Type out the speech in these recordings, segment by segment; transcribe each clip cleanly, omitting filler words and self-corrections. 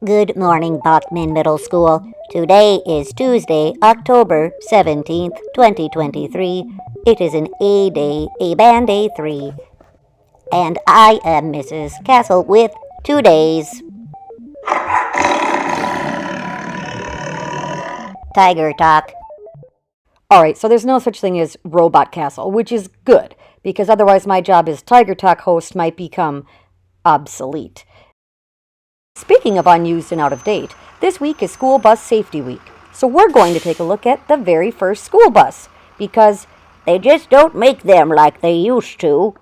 Good morning, Bachman Middle School. Today is Tuesday, October 17th, 2023. It is an A day, A band A3. And I am Mrs. Castle with today's Tiger Talk. Alright, so there's no such thing as Robot Castle, which is good, because otherwise my job as Tiger Talk host might become obsolete. Speaking of unused and out of date, this week is School Bus Safety Week. So we're going to take a look at the very first school bus, because they just don't make them like they used to.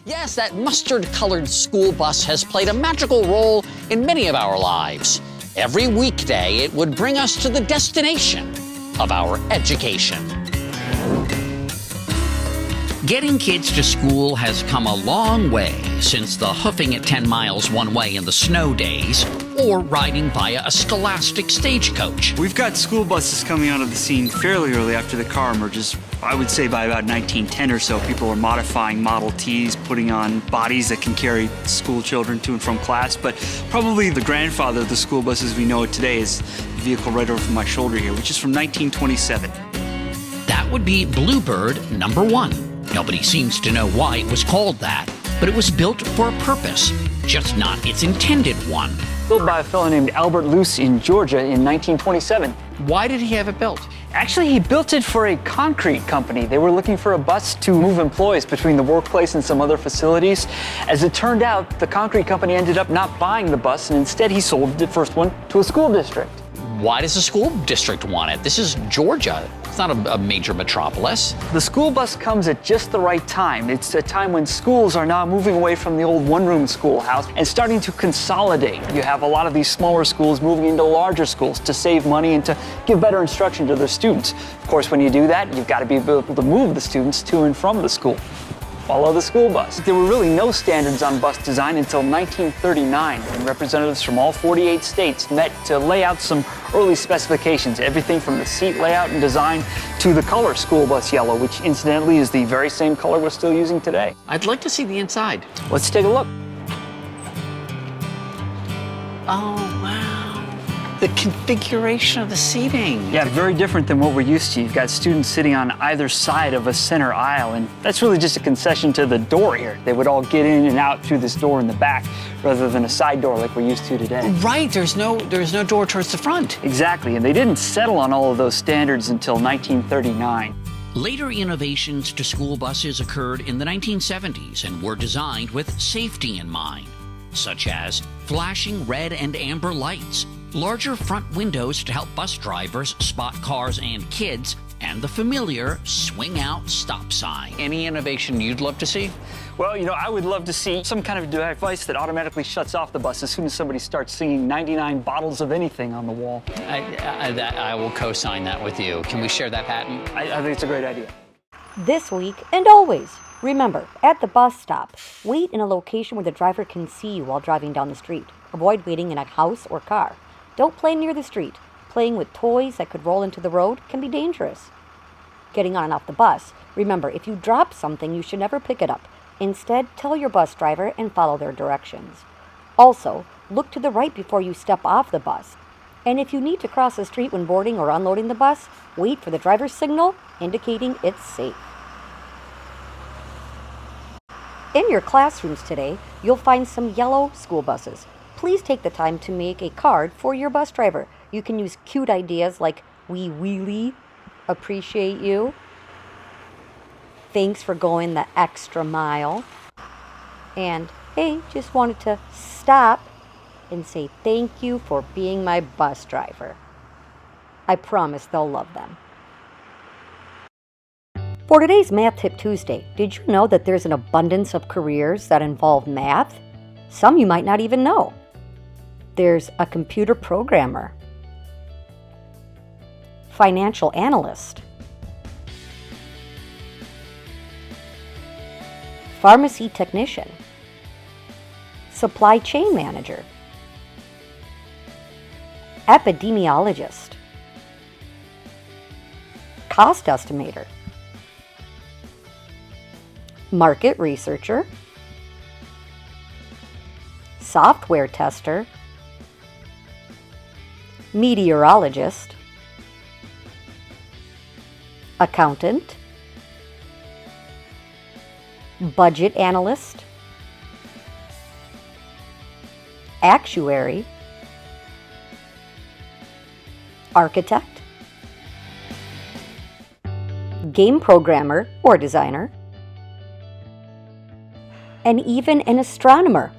Yes, that mustard-colored school bus has played a magical role in many of our lives. Every weekday, it would bring us to the destination of our education. Getting kids to school has come a long way since the hoofing at 10 miles one way in the snow days or riding via a scholastic stagecoach. We've got school buses coming onto the scene fairly early after the car emerges. I would say by about 1910 or so, people are modifying Model Ts, putting on bodies that can carry school children to and from class. But probably the grandfather of the school bus as we know it today is the vehicle right over my shoulder here, which is from 1927. That would be Bluebird number 1. Nobody seems to know why it was called that, but it was built for a purpose, just not its intended one. Built by a fellow named Albert Luce in Georgia in 1927. Why did he have it built? Actually, he built it for a concrete company. They were looking for a bus to move employees between the workplace and some other facilities. As it turned out, the concrete company ended up not buying the bus, and instead he sold the first one to a school district. Why does the school district want it? This is Georgia. It's not a major metropolis. The school bus comes at just the right time. It's a time when schools are now moving away from the old one-room schoolhouse and starting to consolidate. You have a lot of these smaller schools moving into larger schools to save money and to give better instruction to their students. Of course, when you do that, you've got to be able to move the students to and from the school. Follow the school bus. There were really no standards on bus design until 1939, when representatives from all 48 states met to lay out some early specifications, everything from the seat layout and design to the color school bus yellow, which incidentally is the very same color we're still using today. I'd like to see the inside. Let's take a look. Oh, wow. The configuration of the seating. Yeah, very different than what we're used to. You've got students sitting on either side of a center aisle, and that's really just a concession to the door here. They would all get in and out through this door in the back rather than a side door like we're used to today. Right, there's no door towards the front. Exactly, and they didn't settle on all of those standards until 1939. Later innovations to school buses occurred in the 1970s and were designed with safety in mind, such as flashing red and amber lights, larger front windows to help bus drivers spot cars and kids, and the familiar swing-out stop sign. Any innovation you'd love to see? Well, I would love to see some kind of device that automatically shuts off the bus as soon as somebody starts singing 99 bottles of anything on the wall. I will co-sign that with you. Can we share that patent? I think it's a great idea. this week and always, remember, at the bus stop, wait in a location where the driver can see you while driving down the street. Avoid waiting in a house or car. Don't play near the street. Playing with toys that could roll into the road can be dangerous. Getting on and off the bus, remember, if you drop something, you should never pick it up. Instead, tell your bus driver and follow their directions. Also, look to the right before you step off the bus. And if you need to cross the street when boarding or unloading the bus, wait for the driver's signal indicating it's safe. In your classrooms today, you'll find some yellow school buses. Please take the time to make a card for your bus driver. You can use cute ideas like "We really appreciate you," "Thanks for going the extra mile," and "Hey, just wanted to stop and say thank you for being my bus driver." I promise they'll love them. For today's Math Tip Tuesday, did you know that there's an abundance of careers that involve math? Some you might not even know. There's a computer programmer, financial analyst, pharmacy technician, supply chain manager, epidemiologist, cost estimator, market researcher, software tester, meteorologist, accountant, budget analyst, actuary, architect, game programmer or designer, and even an astronomer.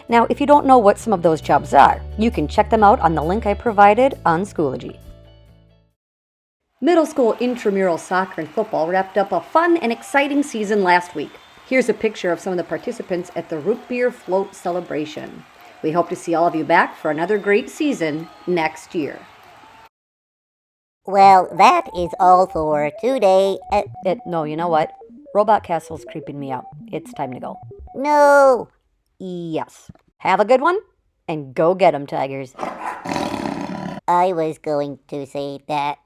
Now, if you don't know what some of those jobs are, you can check them out on the link I provided on Schoology. Middle school intramural soccer and football wrapped up a fun and exciting season last week. Here's a picture of some of the participants at the root beer float celebration. We hope to see all of you back for another great season next year. Well, that is all for today. No, you know what? Robot Castle's creeping me out. It's time to go. No. Yes. Have a good one, and go get 'em, Tigers. I was going to say that.